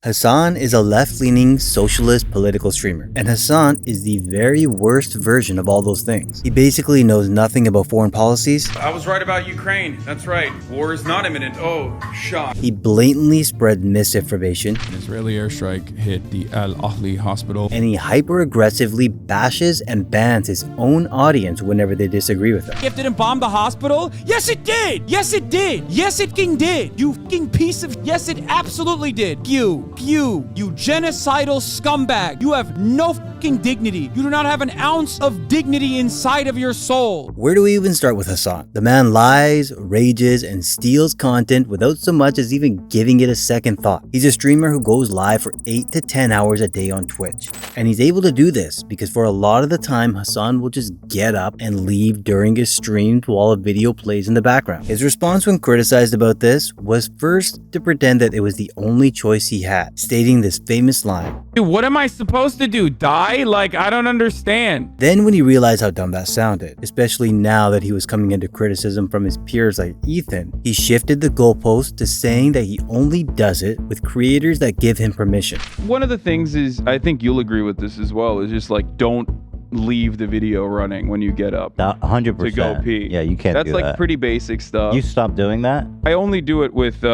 Hasan is a left-leaning socialist political streamer, and Hasan is the very worst version of all those things. He basically knows nothing about foreign policies. I was right about Ukraine. That's right. War is not imminent. Oh, shock. He blatantly spread misinformation. An Israeli airstrike hit the Al-Ahli hospital. And he hyper-aggressively bashes and bans his own audience whenever they disagree with him. If it didn't bomb the hospital? Yes, it did. Yes, it did. Yes, it fucking did. You fucking piece of... Yes, it absolutely did. You genocidal scumbag. You have no fucking dignity. You do not have an ounce of dignity inside of your soul. Where do we even start with Hasan? The man lies, rages, and steals content without so much as even giving it a second thought. He's a streamer who goes live for 8 to 10 hours a day on Twitch. And he's able to do this because for a lot of the time, Hasan will just get up and leave during his stream while a video plays in the background. His response when criticized about this was first to pretend that it was the only choice he had, stating this famous line. Dude, what am I supposed to do? Die? Like, I don't understand. Then when he realized how dumb that sounded, especially now that he was coming into criticism from his peers like Ethan, he shifted the goalpost to saying that he only does it with creators that give him permission. One of the things is, I think you'll agree with this as well, is just like, don't leave the video running when you get up 100%. to go pee. Yeah, you can't That's do like that. pretty basic stuff. You stop doing that? I only do it with,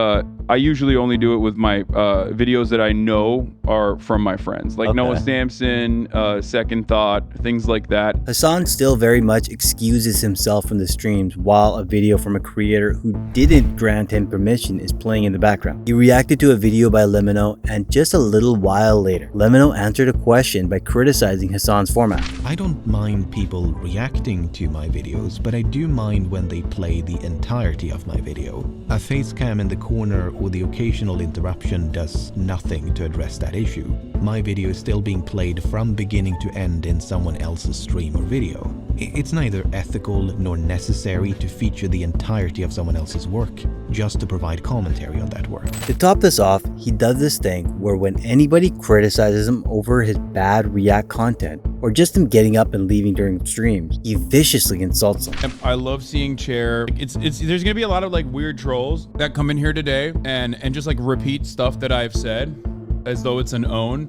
I usually only do it with my videos that I know are from my friends. Like Noah Samson, Second Thought, things like that. Hasan still very much excuses himself from the streams while a video from a creator who didn't grant him permission is playing in the background. He reacted to a video by Lemino, and just a little while later, Lemino answered a question by criticizing Hasan's format. I don't mind people reacting to my videos, but I do mind when they play the entirety of my video. A face cam in the corner or the occasional interruption does nothing to address that issue. My video is still being played from beginning to end in someone else's stream or video. It's neither ethical nor necessary to feature the entirety of someone else's work, just to provide commentary on that work. To top this off, he does this thing where when anybody criticizes him over his bad React content, or just him getting up and leaving during streams, he viciously insults them. I love seeing Chair. There's gonna be a lot of like weird trolls that come in here today and just like repeat stuff that I've said as though it's an own,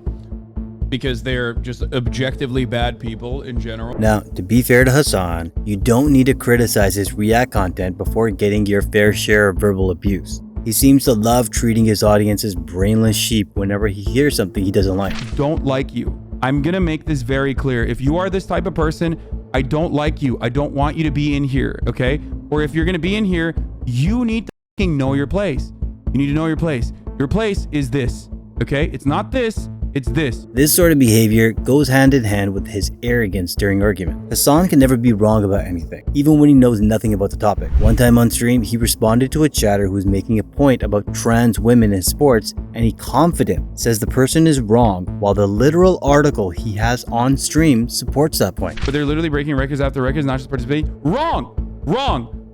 because they're just objectively bad people in general. Now, to be fair to Hasan, you don't need to criticize his React content before getting your fair share of verbal abuse. He seems to love treating his audience as brainless sheep whenever he hears something he doesn't like. Don't like you. I'm gonna make this very clear. If you are this type of person, I don't like you. I don't want you to be in here, okay? Or if you're gonna be in here, you need to fucking know your place. You need to know your place. Your place is this, okay? It's not this, it's this. This sort of behavior goes hand in hand with his arrogance during argument. Hasan can never be wrong about anything, even when he knows nothing about the topic. One time on stream, he responded to a chatter who was making a point about trans women in sports, and he confident says the person is wrong, while the literal article he has on stream supports that point. But they're literally breaking records after records, not just participating. Wrong.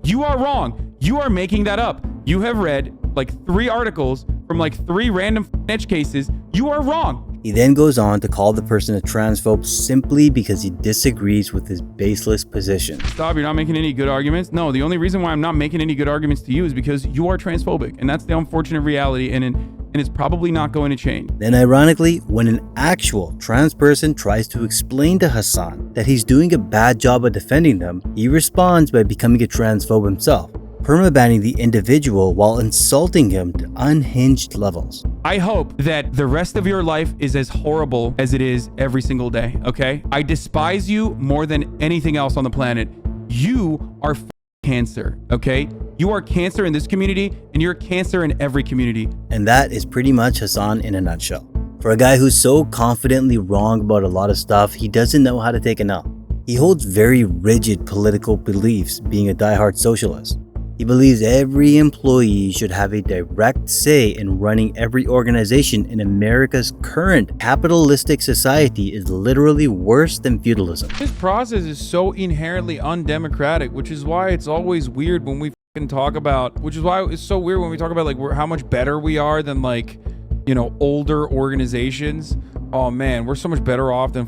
You are wrong. You are making that up. You have read like 3 articles from like 3 random edge cases. You are wrong. He then goes on to call the person a transphobe simply because he disagrees with his baseless position. Stop, you're not making any good arguments? No, the only reason why I'm not making any good arguments to you is because you are transphobic, and that's the unfortunate reality, and it's probably not going to change. Then ironically, when an actual trans person tries to explain to Hasan that he's doing a bad job of defending them, he responds by becoming a transphobe himself, permabanning the individual while insulting him to unhinged levels. I hope that the rest of your life is as horrible as it is every single day, okay? I despise you more than anything else on the planet. You are cancer, okay? You are cancer in this community, and you're cancer in every community. And that is pretty much Hasan in a nutshell. For a guy who's so confidently wrong about a lot of stuff, he doesn't know how to take an L. He holds very rigid political beliefs, being a diehard socialist. He believes every employee should have a direct say in running every organization in America's current capitalistic society is literally worse than feudalism. This process is so inherently undemocratic, which is why it's always weird when we talk about, which is why it's so weird when we talk about like how much better we are than like, you know, older organizations. Oh man, we're so much better off than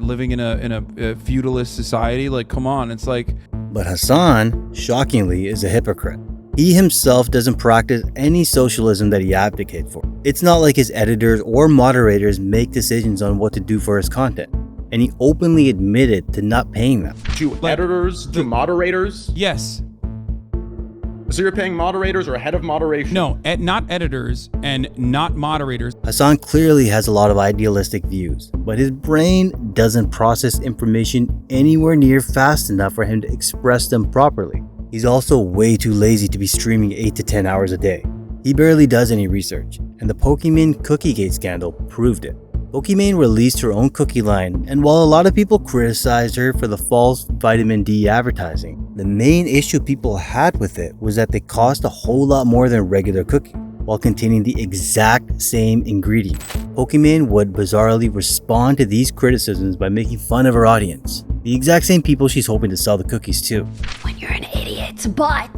living in a feudalist society. Like, come on, it's like. But Hasan, shockingly, is a hypocrite. He himself doesn't practice any socialism that he advocates for. It's not like his editors or moderators make decisions on what to do for his content, and he openly admitted to not paying them. To editors, to moderators? Yes. So you're paying moderators or head of moderation? No, not editors and not moderators. Hasan clearly has a lot of idealistic views, but his brain doesn't process information anywhere near fast enough for him to express them properly. He's also way too lazy to be streaming 8 to 10 hours a day. He barely does any research, and the Pokimane Cookiegate scandal proved it. Pokimane released her own cookie line, and while a lot of people criticized her for the false vitamin D advertising, the main issue people had with it was that they cost a whole lot more than regular cookie, while containing the exact same ingredient. Pokimane would bizarrely respond to these criticisms by making fun of her audience, the exact same people she's hoping to sell the cookies to. When you're an idiot, but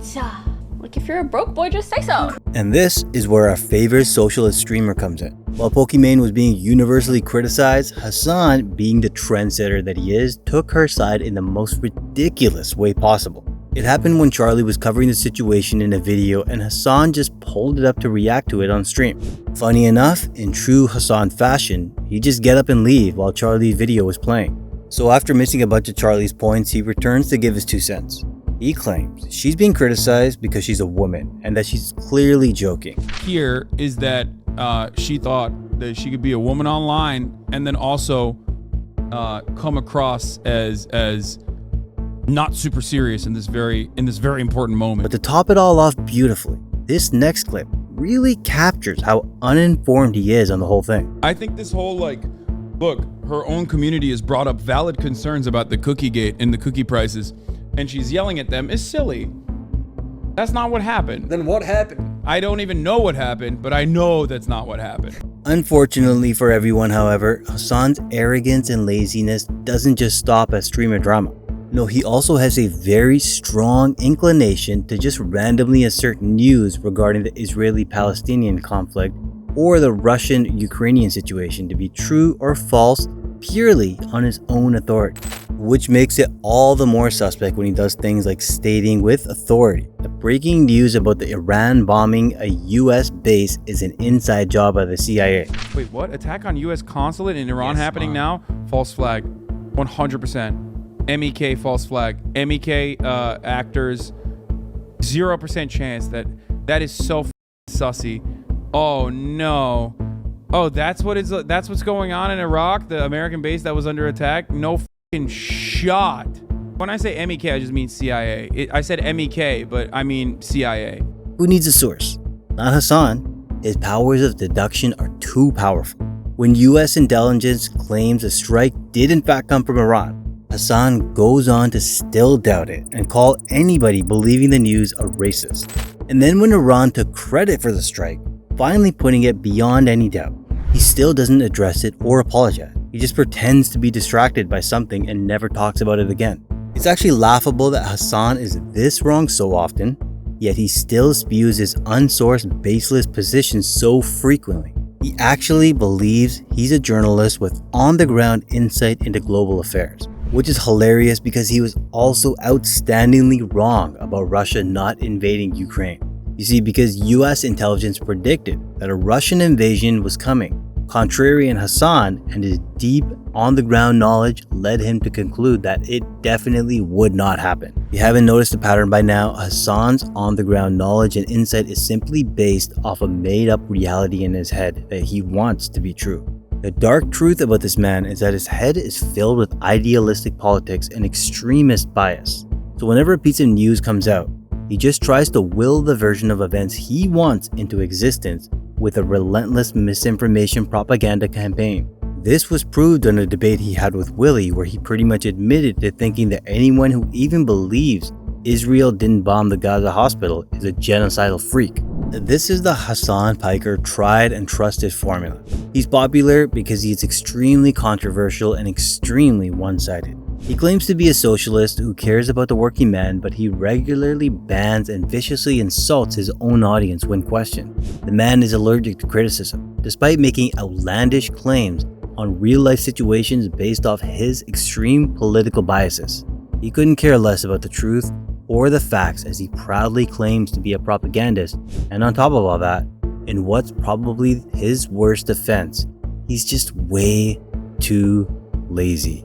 like if you're a broke boy, just say so. And this is where our favorite socialist streamer comes in. While Pokimane was being universally criticized, Hasan, being the trendsetter that he is, took her side in the most ridiculous way possible. It happened when Charlie was covering the situation in a video and Hasan just pulled it up to react to it on stream. Funny enough, in true Hasan fashion, he'd just get up and leave while Charlie's video was playing. So after missing a bunch of Charlie's points, he returns to give his 2 cents. He claims she's being criticized because she's a woman and that she's clearly joking. Here is that she thought that she could be a woman online and then also come across as not super serious in this very important moment. But to top it all off beautifully, this next clip really captures how uninformed he is on the whole thing. I think this whole look, her own community has brought up valid concerns about the cookie gate and the cookie prices, and she's yelling at them is silly. That's not what happened. Then what happened? I don't even know what happened, but I know that's not what happened. Unfortunately for everyone, however, Hasan's arrogance and laziness doesn't just stop at streamer drama. No, he also has a very strong inclination to just randomly assert news regarding the Israeli-Palestinian conflict or the Russian-Ukrainian situation to be true or false purely on his own authority, which makes it all the more suspect when he does things like stating with authority that breaking news about the Iran bombing a US base is an inside job of the CIA. Wait, what? Attack on US consulate in Iran happening now? False flag. 100%. MEK false flag. MEK actors, 0% chance that is so sussy. Oh no. Oh, that's what's going on in Iraq, the American base that was under attack? No fucking shot. When I say MEK, I just mean CIA. I said MEK, but I mean CIA. Who needs a source? Not Hasan. His powers of deduction are too powerful. When US intelligence claims a strike did in fact come from Iran, Hasan goes on to still doubt it and call anybody believing the news a racist. And then when Iran took credit for the strike, finally putting it beyond any doubt, he still doesn't address it or apologize. He just pretends to be distracted by something and never talks about it again. It's actually laughable that Hasan is this wrong so often, yet he still spews his unsourced, baseless positions so frequently. He actually believes he's a journalist with on-the-ground insight into global affairs, which is hilarious because he was also outstandingly wrong about Russia not invading Ukraine. You see, because US intelligence predicted that a Russian invasion was coming, contrarian Hasan and his deep on-the-ground knowledge led him to conclude that it definitely would not happen. If you haven't noticed the pattern by now, Hasan's on-the-ground knowledge and insight is simply based off a made-up reality in his head that he wants to be true. The dark truth about this man is that his head is filled with idealistic politics and extremist bias. So whenever a piece of news comes out, he just tries to will the version of events he wants into existence with a relentless misinformation propaganda campaign. This was proved in a debate he had with Willie, where he pretty much admitted to thinking that anyone who even believes Israel didn't bomb the Gaza hospital is a genocidal freak. This is the Hasan Piker tried and trusted formula. He's popular because he's extremely controversial and extremely one-sided. He claims to be a socialist who cares about the working man, but he regularly bans and viciously insults his own audience when questioned. The man is allergic to criticism, despite making outlandish claims on real-life situations based off his extreme political biases. He couldn't care less about the truth or the facts, as he proudly claims to be a propagandist. And on top of all that, in what's probably his worst offense, he's just way too lazy.